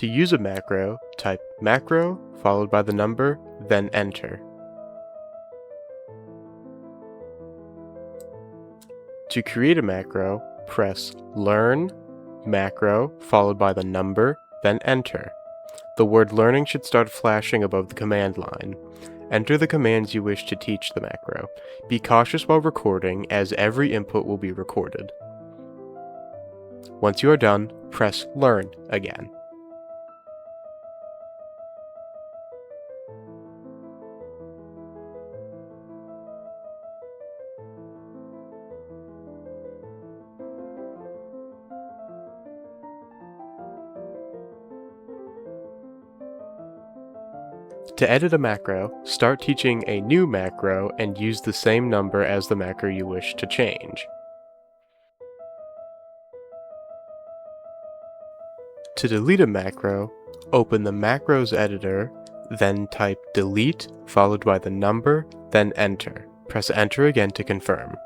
To use a macro, type macro followed by the number, then enter. To create a macro, press Learn, Macro followed by the number, then enter. The word learning should start flashing above the command line. Enter the commands you wish to teach the macro. Be cautious while recording, as every input will be recorded. Once you are done, press Learn again. To edit a macro, start teaching a new macro and use the same number as the macro you wish to change. To delete a macro, open the macros editor, then type delete followed by the number, then enter. Press enter again to confirm.